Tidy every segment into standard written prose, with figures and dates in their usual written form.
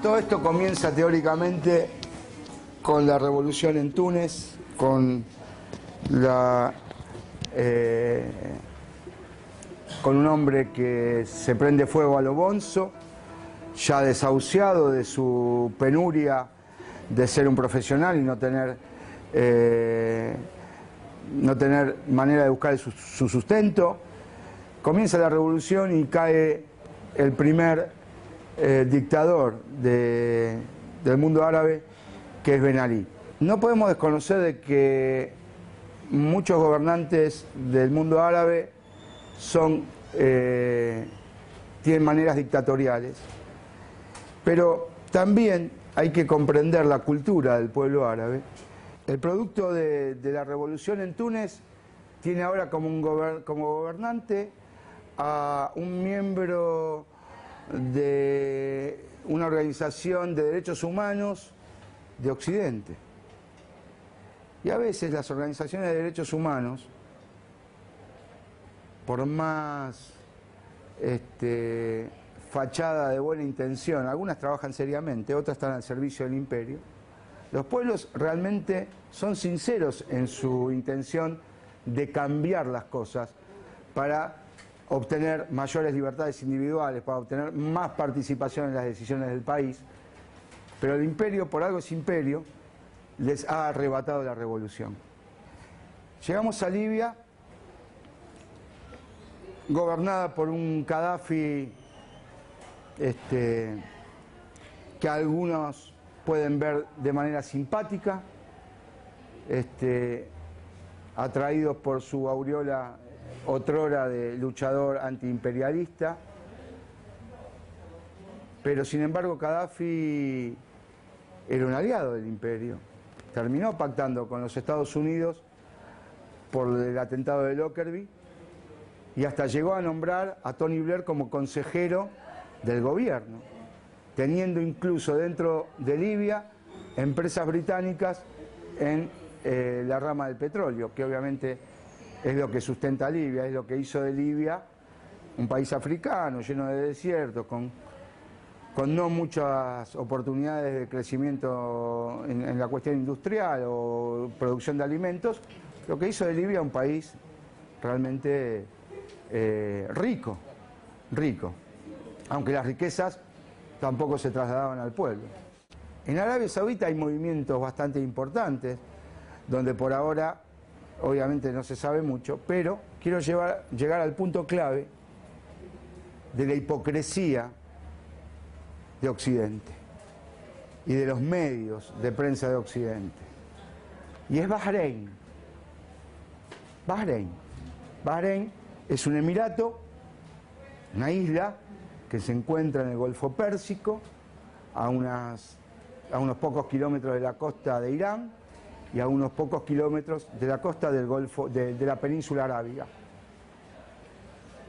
Todo esto comienza teóricamente con la revolución en Túnez, con un hombre que se prende fuego a lo bonzo, ya desahuciado de su penuria de ser un profesional y no tener manera de buscar su sustento. Comienza la revolución y cae el primer dictador del mundo árabe, que es Ben Ali. No podemos desconocer de que muchos gobernantes del mundo árabe tienen maneras dictatoriales, pero también hay que comprender la cultura del pueblo árabe. El producto de la revolución en Túnez tiene ahora como gobernante a un miembro de una organización de derechos humanos de Occidente. Y a veces las organizaciones de derechos humanos, por más fachada de buena intención, algunas trabajan seriamente, otras están al servicio del imperio. Los pueblos realmente son sinceros en su intención de cambiar las cosas para obtener mayores libertades individuales, para obtener más participación en las decisiones del país. Pero el imperio, por algo es imperio, les ha arrebatado la revolución. Llegamos a Libia, gobernada por un Gaddafi que algunos pueden ver de manera simpática, atraídos por su aureola otrora de luchador antiimperialista, pero sin embargo Gaddafi era un aliado del imperio. Terminó pactando con los Estados Unidos por el atentado de Lockerbie y hasta llegó a nombrar a Tony Blair como consejero del gobierno, teniendo incluso dentro de Libia empresas británicas en la rama del petróleo, que obviamente es lo que sustenta a Libia, es lo que hizo de Libia un país africano lleno de desiertos, con no muchas oportunidades de crecimiento en la cuestión industrial o producción de alimentos, lo que hizo de Libia un país realmente rico, aunque las riquezas tampoco se trasladaban al pueblo. En Arabia Saudita hay movimientos bastante importantes, donde por ahora obviamente no se sabe mucho, pero quiero llegar al punto clave de la hipocresía de Occidente y de los medios de prensa de Occidente. Y es Bahrein. Bahrein es un emirato, una isla que se encuentra en el Golfo Pérsico, a unos pocos kilómetros de la costa de Irán y a unos pocos kilómetros de la costa del Golfo, de la península arábiga.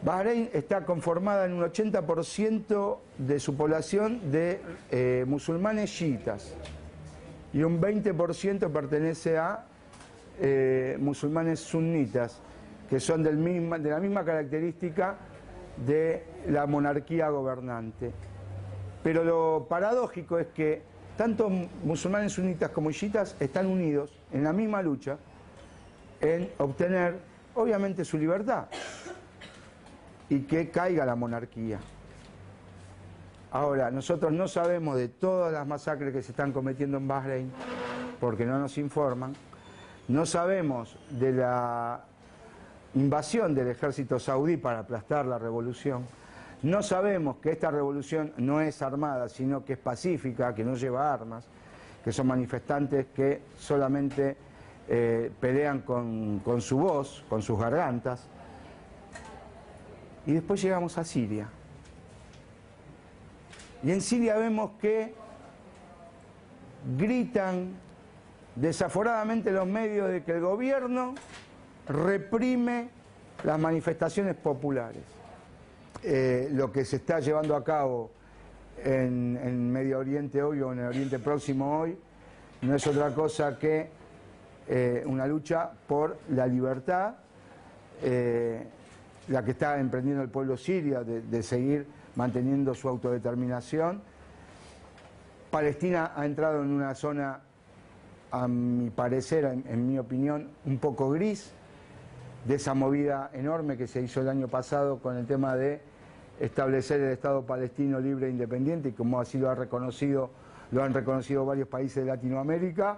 Bahrein está conformada en un 80% de su población de musulmanes chiitas y un 20% pertenece a musulmanes sunitas, que son de la misma característica de la monarquía gobernante. Pero lo paradójico es que tanto musulmanes sunitas como chiitas están unidos en la misma lucha en obtener, obviamente, su libertad y que caiga la monarquía. Ahora, nosotros no sabemos de todas las masacres que se están cometiendo en Bahrein, porque no nos informan. No sabemos de la invasión del ejército saudí para aplastar la revolución. No sabemos que esta revolución no es armada, sino que es pacífica, que no lleva armas, que son manifestantes que solamente pelean con su voz, con sus gargantas. Y después llegamos a Siria. Y en Siria vemos que gritan desaforadamente los medios de que el gobierno reprime las manifestaciones populares. Lo que se está llevando a cabo en Medio Oriente hoy o en el Oriente Próximo hoy no es otra cosa que una lucha por la libertad, la que está emprendiendo el pueblo sirio de seguir manteniendo su autodeterminación Palestina ha entrado en una zona, a mi parecer, en mi opinión, un poco gris, de esa movida enorme que se hizo el año pasado con el tema de establecer el Estado palestino libre e independiente, y como así lo han reconocido varios países de Latinoamérica,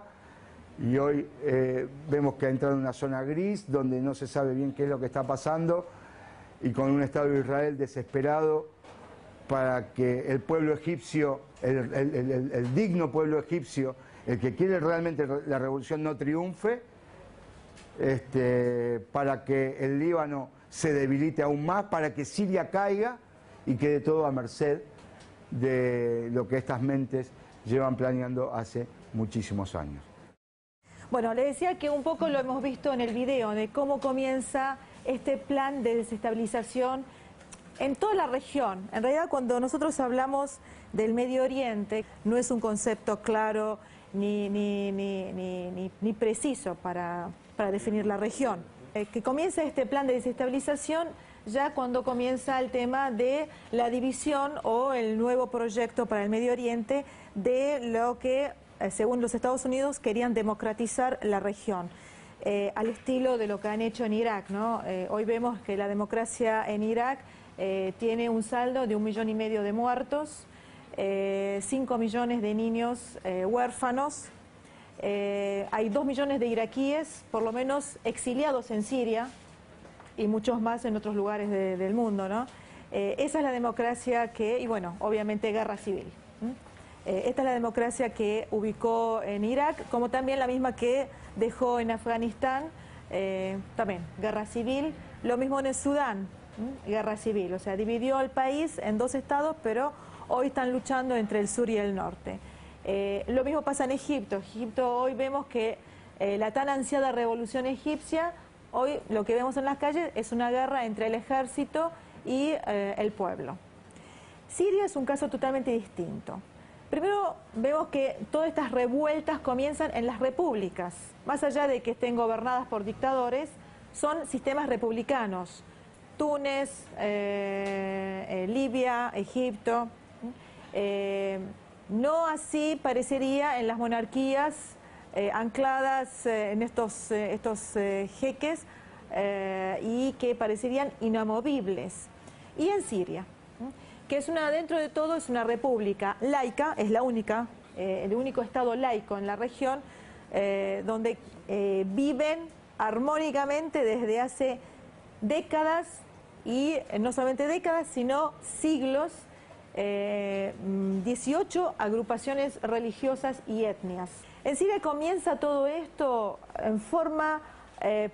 y hoy vemos que ha entrado en una zona gris, donde no se sabe bien qué es lo que está pasando, y con un Estado de Israel desesperado para que el pueblo egipcio, el digno pueblo egipcio, el que quiere realmente la revolución, no triunfe, para que el Líbano se debilite aún más, para que Siria caiga y quede todo a merced de lo que estas mentes llevan planeando hace muchísimos años. Bueno, le decía que un poco lo hemos visto en el video de cómo comienza este plan de desestabilización en toda la región. En realidad, cuando nosotros hablamos del Medio Oriente, no es un concepto claro ni preciso para definir la región. Que comienza este plan de desestabilización ya cuando comienza el tema de la división o el nuevo proyecto para el Medio Oriente de lo que, según los Estados Unidos, querían democratizar la región. Al estilo de lo que han hecho en Irak, ¿no? Hoy vemos que la democracia en Irak tiene un saldo de 1,5 millones de muertos, 5 millones de niños huérfanos, hay 2 millones de iraquíes, por lo menos exiliados en Siria, y muchos más en otros lugares del mundo, ¿no? Esa es la democracia que, y bueno, obviamente guerra civil. Esta es la democracia que ubicó en Irak, como también la misma que dejó en Afganistán, también guerra civil. Lo mismo en el Sudán, guerra civil, o sea, dividió el país en 2 estados, pero hoy están luchando entre el sur y el norte. Lo mismo pasa en Egipto. Egipto, hoy vemos que la tan ansiada revolución egipcia, hoy lo que vemos en las calles es una guerra entre el ejército y el pueblo. Siria es un caso totalmente distinto. Primero vemos que todas estas revueltas comienzan en las repúblicas. Más allá de que estén gobernadas por dictadores, son sistemas republicanos. Túnez, Libia, Egipto. No así parecería en las monarquías ancladas en estos jeques y que parecerían inamovibles. Y en Siria, que es dentro de todo es una república laica, es la única, el único estado laico en la región, donde viven armónicamente desde hace décadas, y no solamente décadas, sino siglos, 18 agrupaciones religiosas y etnias. En Siria comienza todo esto en forma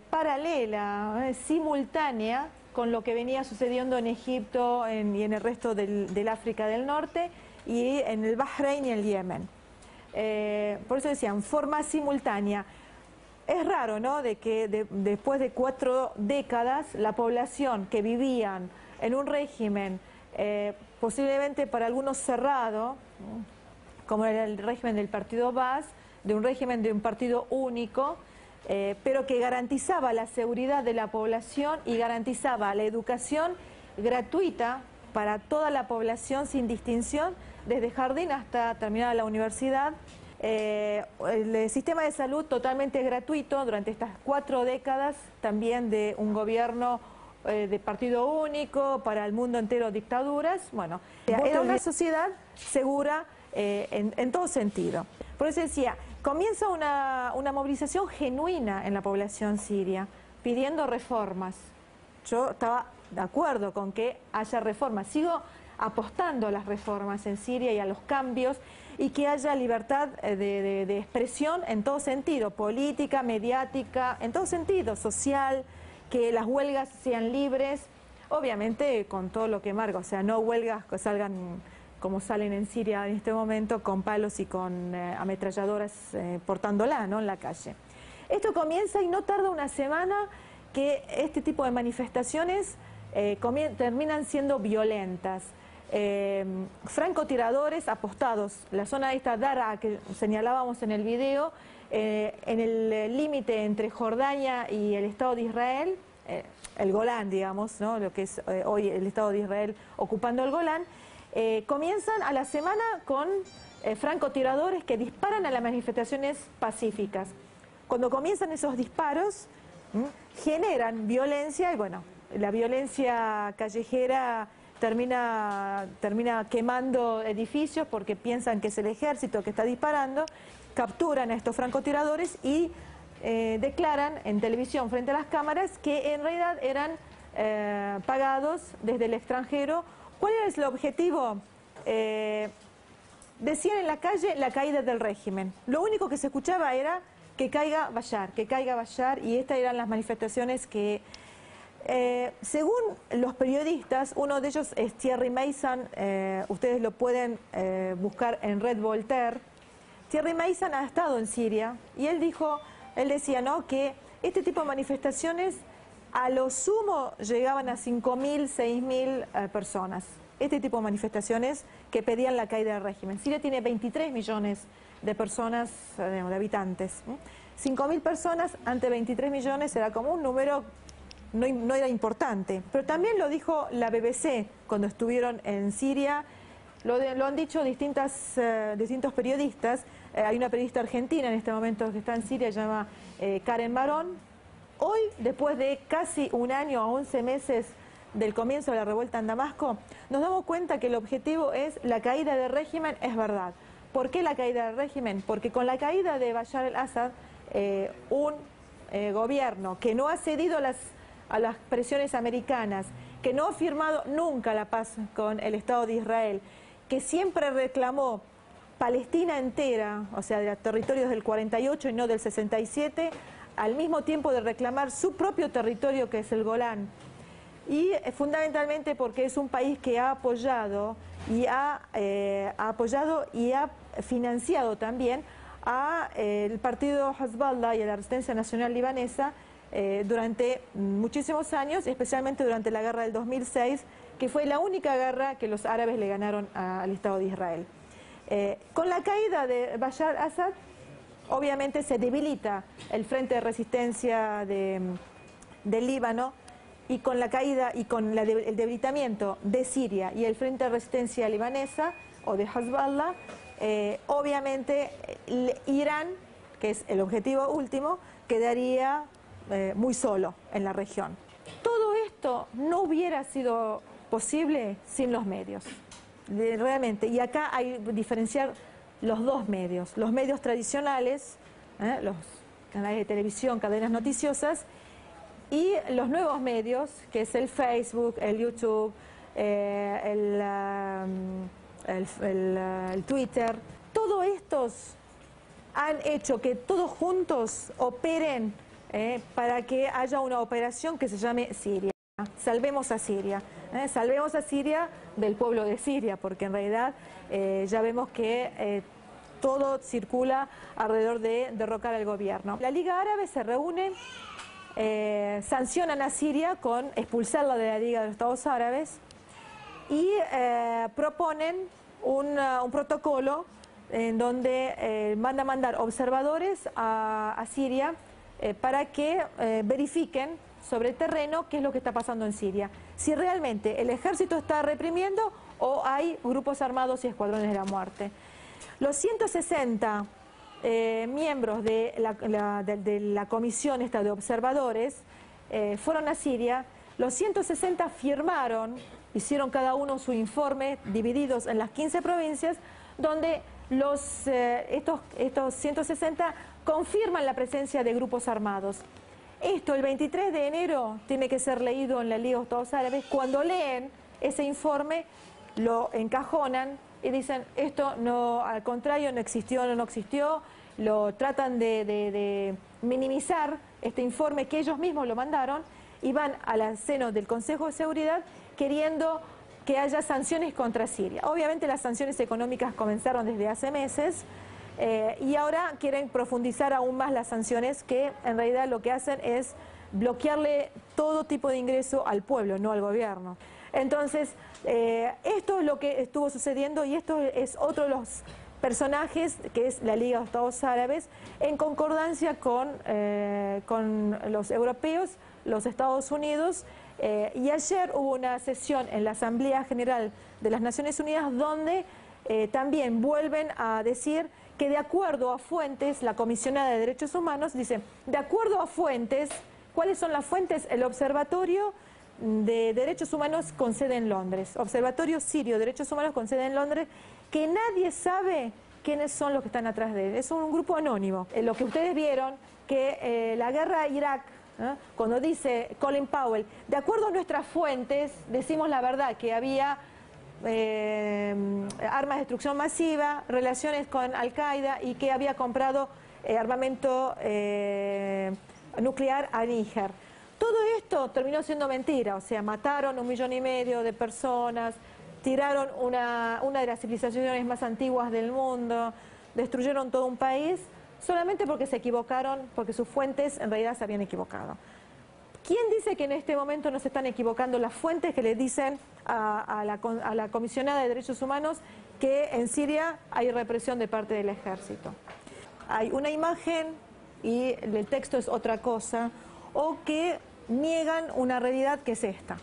paralela, simultánea, con lo que venía sucediendo en Egipto y en el resto del África del Norte, y en el Bahrein y el Yemen. Por eso decían, forma simultánea. Es raro, ¿no?, de que después de 4 décadas la población que vivían en un régimen posiblemente para algunos cerrado, como era el régimen del partido Baas, de un régimen de un partido único, pero que garantizaba la seguridad de la población y garantizaba la educación gratuita para toda la población sin distinción, desde jardín hasta terminar la universidad. El sistema de salud totalmente gratuito durante estas 4 décadas, también de un gobierno de partido único, para el mundo entero dictaduras. Bueno, era una sociedad segura en todo sentido. Por eso decía, comienza una movilización genuina en la población siria, pidiendo reformas. Yo estaba de acuerdo con que haya reformas, sigo apostando a las reformas en Siria y a los cambios, y que haya libertad de expresión en todo sentido, política, mediática, en todo sentido, social, que las huelgas sean libres, obviamente con todo lo que marca, o sea, no huelgas que salgan como salen en Siria en este momento, con palos y con ametralladoras portándola, ¿no?, en la calle. Esto comienza y no tarda una semana que este tipo de manifestaciones terminan siendo violentas. Francotiradores apostados, la zona de esta Daraa que señalábamos en el video, en el límite entre Jordania y el Estado de Israel, el Golán, digamos, ¿no?, lo que es hoy el Estado de Israel ocupando el Golán, comienzan a la semana con francotiradores que disparan a las manifestaciones pacíficas. Cuando comienzan esos disparos, generan violencia y bueno, la violencia callejera termina quemando edificios porque piensan que es el ejército que está disparando, capturan a estos francotiradores y declaran en televisión frente a las cámaras que en realidad eran pagados desde el extranjero. ¿Cuál era el objetivo? Decían en la calle la caída del régimen. Lo único que se escuchaba era que caiga Bashar, y estas eran las manifestaciones que, según los periodistas, uno de ellos es Thierry Meyssan, ustedes lo pueden buscar en Red Voltaire. Thierry Meyssan ha estado en Siria y él decía, ¿no?, que este tipo de manifestaciones a lo sumo llegaban a 5.000, 6.000 personas. Este tipo de manifestaciones que pedían la caída del régimen. Siria tiene 23 millones de personas, de habitantes. 5.000 personas ante 23 millones era como un número, no era importante. Pero también lo dijo la BBC cuando estuvieron en Siria, lo han dicho distintos periodistas. Hay una periodista argentina en este momento que está en Siria, se llama Karen Marón. Hoy, después de casi un año a 11 meses del comienzo de la revuelta en Damasco, nos damos cuenta que el objetivo es la caída del régimen, es verdad. ¿Por qué la caída del régimen? Porque con la caída de Bashar al-Assad, un gobierno que no ha cedido a las presiones americanas, que no ha firmado nunca la paz con el Estado de Israel, que siempre reclamó Palestina entera, o sea, de los territorios del 48 y no del 67, al mismo tiempo de reclamar su propio territorio, que es el Golán. Y fundamentalmente porque es un país que ha apoyado y ha financiado también al partido Hezbollah y a la Resistencia Nacional Libanesa durante muchísimos años, especialmente durante la guerra del 2006, que fue la única guerra que los árabes le ganaron al Estado de Israel. Con la caída de Bashar al-Assad, obviamente se debilita el frente de resistencia del Líbano, y con la caída y con el debilitamiento de Siria y el frente de resistencia libanesa o de Hezbollah, obviamente Irán, que es el objetivo último, quedaría muy solo en la región. Todo esto no hubiera sido posible sin los medios, realmente. Y acá hay que diferenciar los dos medios, los medios tradicionales, los canales de televisión, cadenas noticiosas, y los nuevos medios, que es el Facebook, el YouTube, el Twitter. Todos estos han hecho que todos juntos operen para que haya una operación que se llame Siria. Salvemos a Siria. Salvemos a Siria del pueblo de Siria, porque en realidad ya vemos que todo circula alrededor de derrocar al gobierno. La Liga Árabe se reúne, sancionan a Siria con expulsarla de la Liga de los Estados Árabes y proponen un protocolo en donde van a mandar observadores a Siria para que verifiquen sobre el terreno qué es lo que está pasando en Siria, si realmente el ejército está reprimiendo o hay grupos armados y escuadrones de la muerte. Los 160 miembros de la comisión esta de observadores fueron a Siria. Los 160 firmaron, hicieron cada uno su informe divididos en las 15 provincias, donde estos 160 confirman la presencia de grupos armados. Esto el 23 de enero tiene que ser leído en la Liga de Estados Árabes. Cuando leen ese informe lo encajonan y dicen esto no, al contrario, no existió, no existió. Lo tratan de minimizar este informe que ellos mismos lo mandaron y van al seno del Consejo de Seguridad queriendo que haya sanciones contra Siria. Obviamente las sanciones económicas comenzaron desde hace meses y ahora quieren profundizar aún más las sanciones, que en realidad lo que hacen es bloquearle todo tipo de ingreso al pueblo, no al gobierno. Entonces, esto es lo que estuvo sucediendo y esto es otro de los personajes que es la Liga de Estados Árabes, en concordancia con los europeos, los Estados Unidos, y ayer hubo una sesión en la Asamblea General de las Naciones Unidas donde también vuelven a decir que de acuerdo a fuentes, la comisionada de derechos humanos dice, de acuerdo a fuentes, ¿cuáles son las fuentes? El Observatorio de Derechos Humanos con sede en Londres, Observatorio Sirio de Derechos Humanos con sede en Londres, que nadie sabe quiénes son los que están atrás de él. Es un grupo anónimo. Lo que ustedes vieron, que la guerra a Irak, cuando dice Colin Powell, de acuerdo a nuestras fuentes, decimos la verdad, que había armas de destrucción masiva, relaciones con Al-Qaeda y que había comprado armamento nuclear a Níger. Todo esto terminó siendo mentira, o sea, mataron 1,5 millones de personas, tiraron una de las civilizaciones más antiguas del mundo, destruyeron todo un país, solamente porque se equivocaron, porque sus fuentes en realidad se habían equivocado. ¿Quién dice que en este momento no se están equivocando las fuentes que le dicen a la comisionada de derechos humanos que en Siria hay represión de parte del ejército? Hay una imagen y el texto es otra cosa, o que niegan una realidad que es esta.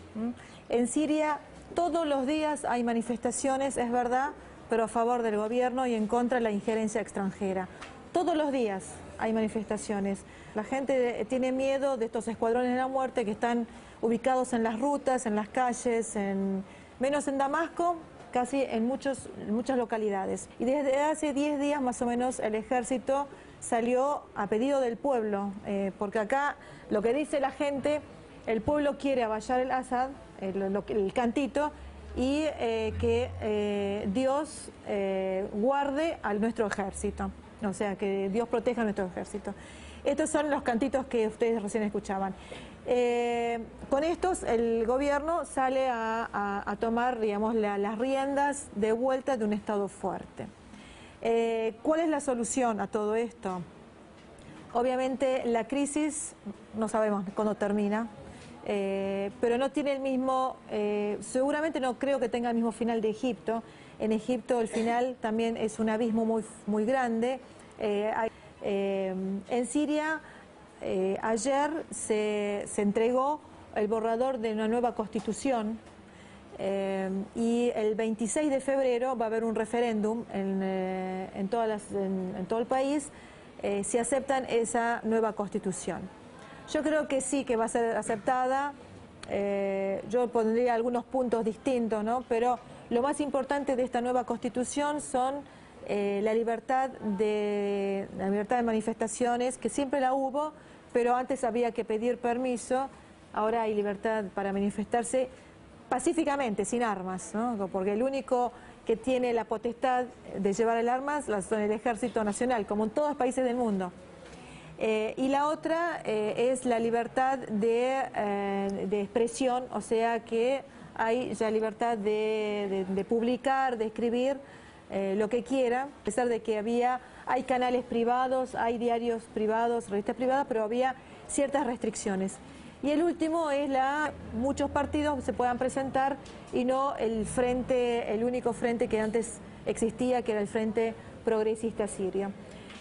En Siria todos los días hay manifestaciones, es verdad, pero a favor del gobierno y en contra de la injerencia extranjera. Todos los días hay manifestaciones. La gente tiene miedo de estos escuadrones de la muerte que están ubicados en las rutas, en las calles, menos en Damasco, casi en muchas localidades. Y desde hace 10 días más o menos el ejército salió a pedido del pueblo, porque acá lo que dice la gente, el pueblo quiere a Bashar al-Assad, el cantito, y que Dios guarde a nuestro ejército. O sea, que Dios proteja a nuestro ejército. Estos son los cantitos que ustedes recién escuchaban. Con estos el gobierno sale a tomar, digamos, las riendas de vuelta de un Estado fuerte. ¿Cuál es la solución a todo esto? Obviamente la crisis no sabemos cuándo termina, pero no tiene el mismo, seguramente no creo que tenga el mismo final de Egipto. En Egipto el final también es un abismo muy grande. En Siria ayer se entregó el borrador de una nueva constitución y el 26 de febrero va a haber un referéndum en todo el país si aceptan esa nueva constitución. Yo creo que sí, que va a ser aceptada. Yo pondría algunos puntos distintos, ¿no? Pero lo más importante de esta nueva constitución son la libertad de manifestaciones, que siempre la hubo, pero antes había que pedir permiso. Ahora hay libertad para manifestarse pacíficamente, sin armas, ¿no? Porque el único que tiene la potestad de llevar el armas son el Ejército Nacional, como en todos los países del mundo. Y la otra es la libertad de expresión, o sea que hay ya libertad de publicar, de escribir lo que quiera, a pesar de que hay canales privados, hay diarios privados, revistas privadas, pero había ciertas restricciones. Y el último es muchos partidos se puedan presentar y no el único frente que antes existía, que era el Frente Progresista Sirio.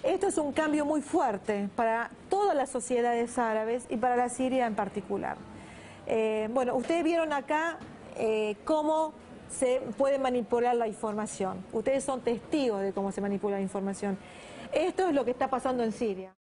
Esto es un cambio muy fuerte para todas las sociedades árabes y para la Siria en particular. Bueno, ustedes vieron acá cómo se puede manipular la información. Ustedes son testigos de cómo se manipula la información. Esto es lo que está pasando en Siria.